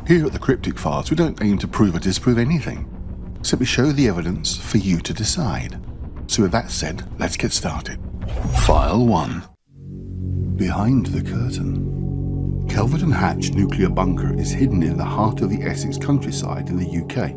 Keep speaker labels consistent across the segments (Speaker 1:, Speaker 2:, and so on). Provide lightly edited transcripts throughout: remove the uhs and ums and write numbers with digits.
Speaker 1: Here at the Cryptic Files, we don't aim to prove or disprove anything. Simply show the evidence for you to decide. So with that said, let's get started. File 1. Behind the curtain. Kelvenden Hatch nuclear bunker is hidden in the heart of the Essex countryside in the UK.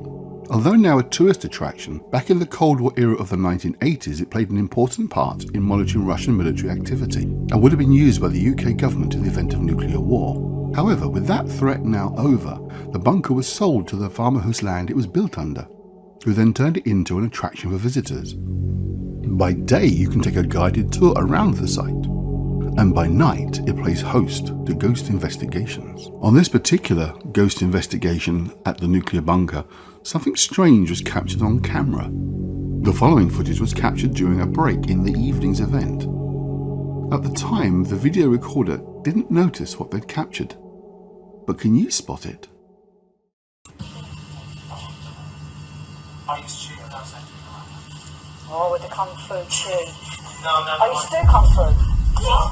Speaker 1: Although now a tourist attraction, back in the Cold War era of the 1980s it played an important part in monitoring Russian military activity and would have been used by the UK government in the event of nuclear war. However, with that threat now over, the bunker was sold to the farmer whose land it was built under, who then turned it into an attraction for visitors. By day you can take a guided tour around the site, and by night it plays host to ghost investigations. On this particular ghost investigation at the nuclear bunker, something strange was captured on camera. The following footage was captured during a break in the evening's event. At the time, the video recorder didn't notice what they'd captured. But can you spot it?
Speaker 2: Oh, with the Kung Fu tune. No. I used to do Kung Fu.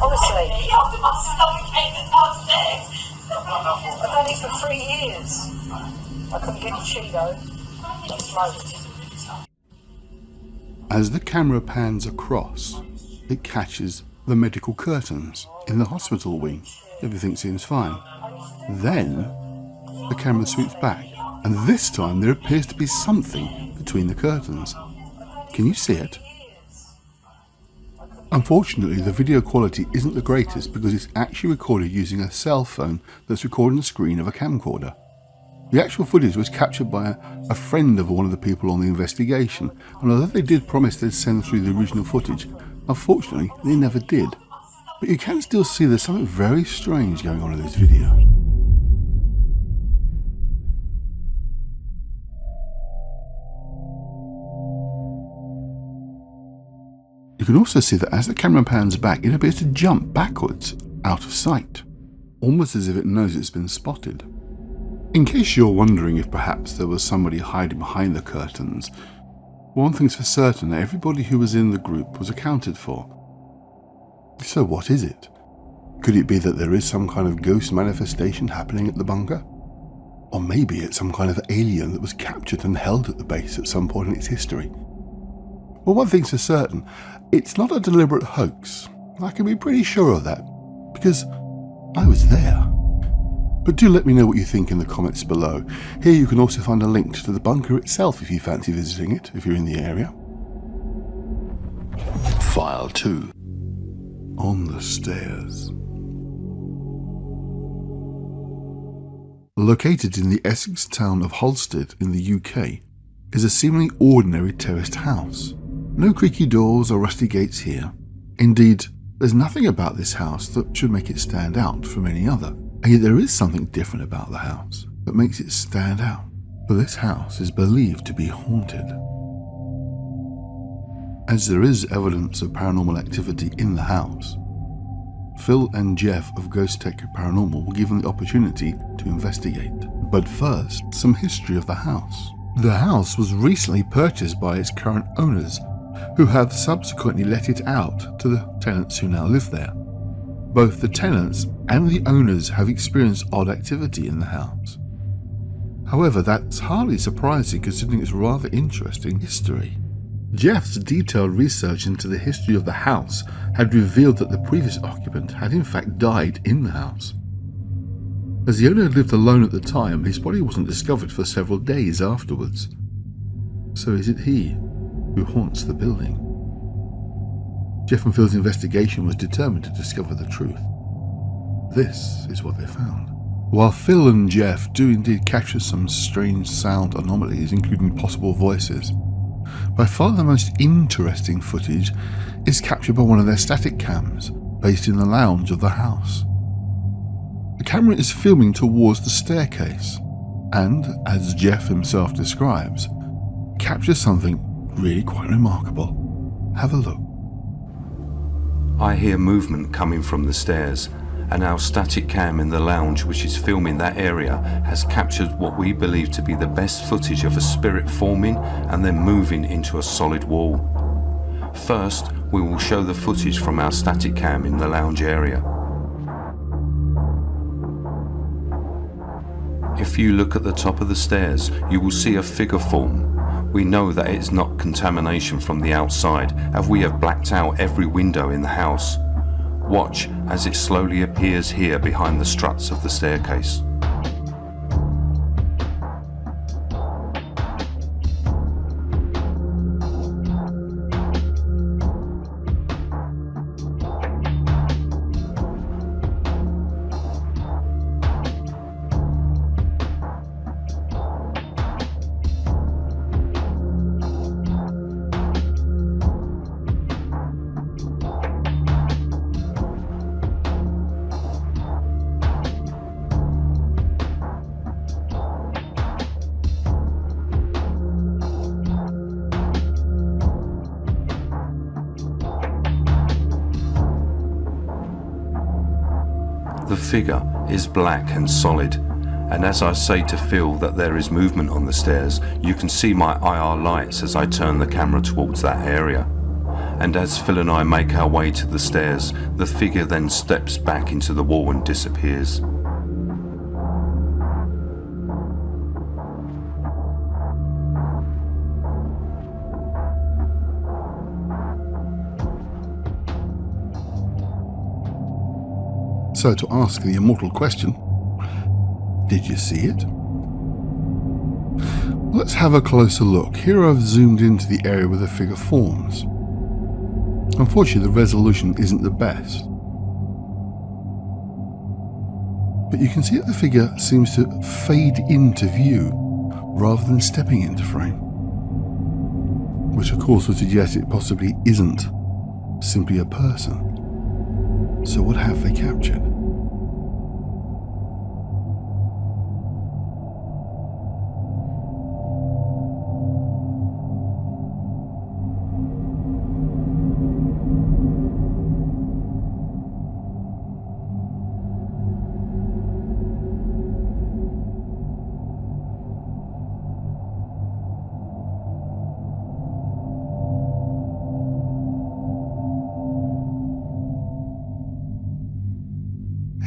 Speaker 2: Honestly. I've done it for 3 years. I couldn't get a Cheeto. I smoked.
Speaker 1: As the camera pans across, it catches the medical curtains in the hospital wing. Everything seems fine. Then the camera sweeps back, and this time there appears to be something between the curtains. Can you see it? Unfortunately, the video quality isn't the greatest because it's actually recorded using a cell phone that's recording the screen of a camcorder. The actual footage was captured by a friend of one of the people on the investigation, and although they did promise they'd send through the original footage, unfortunately they never did. But you can still see there's something very strange going on in this video. You can also see that as the camera pans back, it appears to jump backwards out of sight, almost as if it knows it's been spotted. In case you're wondering if perhaps there was somebody hiding behind the curtains, one thing's for certain, everybody who was in the group was accounted for. So what is it? Could it be that there is some kind of ghost manifestation happening at the bunker? Or maybe it's some kind of alien that was captured and held at the base at some point in its history. Well, one thing's for certain, it's not a deliberate hoax. I can be pretty sure of that, because I was there. But do let me know what you think in the comments below. Here you can also find a link to the bunker itself if you fancy visiting it, if you're in the area. File 2. On the stairs. Located in the Essex town of Halstead in the UK is a seemingly ordinary terraced house. No creaky doors or rusty gates here. Indeed, there's nothing about this house that should make it stand out from any other. And yet there is something different about the house that makes it stand out. For this house is believed to be haunted. As there is evidence of paranormal activity in the house, Phil and Jeff of Ghostech Paranormal were given the opportunity to investigate. But first, some history of the house. The house was recently purchased by its current owners, who have subsequently let it out to the tenants who now live there. Both the tenants and the owners have experienced odd activity in the house. However, that's hardly surprising considering its rather interesting history. Jeff's detailed research into the history of the house had revealed that the previous occupant had in fact died in the house. As the owner lived alone at the time, his body wasn't discovered for several days afterwards. So is it he who haunts the building? Jeff and Phil's investigation was determined to discover the truth. This is what they found. While Phil and Jeff do indeed capture some strange sound anomalies, including possible voices, by far the most interesting footage is captured by one of their static cams, based in the lounge of the house. The camera is filming towards the staircase, and, as Jeff himself describes, captures something really quite remarkable. Have a look.
Speaker 3: I hear movement coming from the stairs, and our static cam in the lounge, which is filming that area, has captured what we believe to be the best footage of a spirit forming and then moving into a solid wall. First, we will show the footage from our static cam in the lounge area. If you look at the top of the stairs, you will see a figure form. We know that it's not contamination from the outside, as we have blacked out every window in the house. Watch as it slowly appears here behind the struts of the staircase. The figure is black and solid, and as I say to Phil that there is movement on the stairs, you can see my IR lights as I turn the camera towards that area. And as Phil and I make our way to the stairs, the figure then steps back into the wall and disappears.
Speaker 1: So to ask the immortal question, did you see it? Let's have a closer look. Here I've zoomed into the area where the figure forms. Unfortunately, the resolution isn't the best. But you can see that the figure seems to fade into view rather than stepping into frame. Which of course would suggest it possibly isn't simply a person. So what have they captured?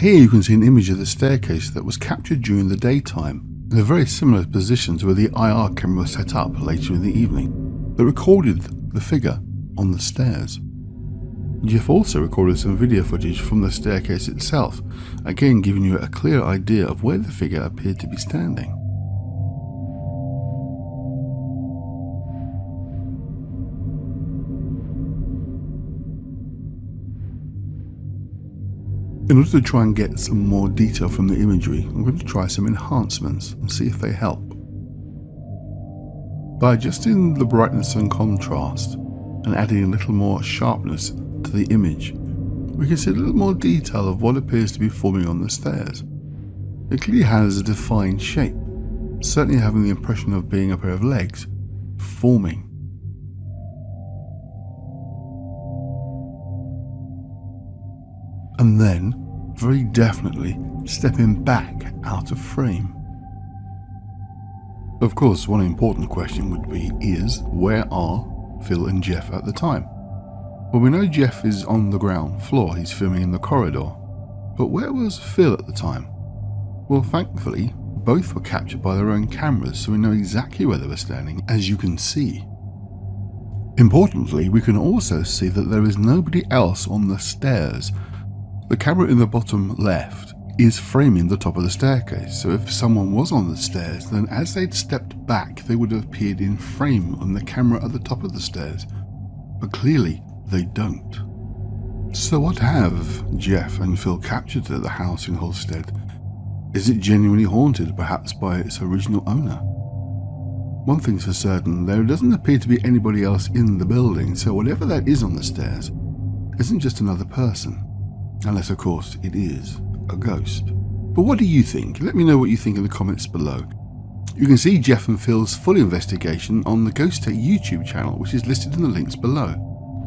Speaker 1: Here you can see an image of the staircase that was captured during the daytime in a very similar position to where the IR camera was set up later in the evening that recorded the figure on the stairs. Jeff also recorded some video footage from the staircase itself, again giving you a clear idea of where the figure appeared to be standing. In order to try and get some more detail from the imagery, I'm going to try some enhancements and see if they help. By adjusting the brightness and contrast and adding a little more sharpness to the image, we can see a little more detail of what appears to be forming on the stairs. It clearly has a defined shape, certainly having the impression of being a pair of legs forming. And then, very definitely, stepping back out of frame. Of course, one important question would be where are Phil and Jeff at the time? Well, we know Jeff is on the ground floor, he's filming in the corridor. But where was Phil at the time? Well, thankfully, both were captured by their own cameras, so we know exactly where they were standing, as you can see. Importantly, we can also see that there is nobody else on the stairs. The camera in the bottom left is framing the top of the staircase, so if someone was on the stairs, then as they'd stepped back, they would have appeared in frame on the camera at the top of the stairs. But clearly, they don't. So what have Jeff and Phil captured at the house in Holstead? Is it genuinely haunted, perhaps by its original owner? One thing's for certain, there doesn't appear to be anybody else in the building, so whatever that is on the stairs isn't just another person. Unless, of course, it is a ghost. But what do you think? Let me know what you think in the comments below. You can see Jeff and Phil's full investigation on the Ghostech YouTube channel, which is listed in the links below.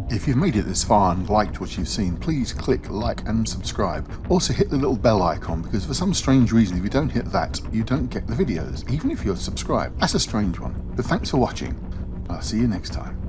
Speaker 1: If you've made it this far and liked what you've seen, please click like and subscribe. Also hit the little bell icon, because for some strange reason, if you don't hit that, you don't get the videos, even if you're subscribed. That's a strange one. But thanks for watching. I'll see you next time.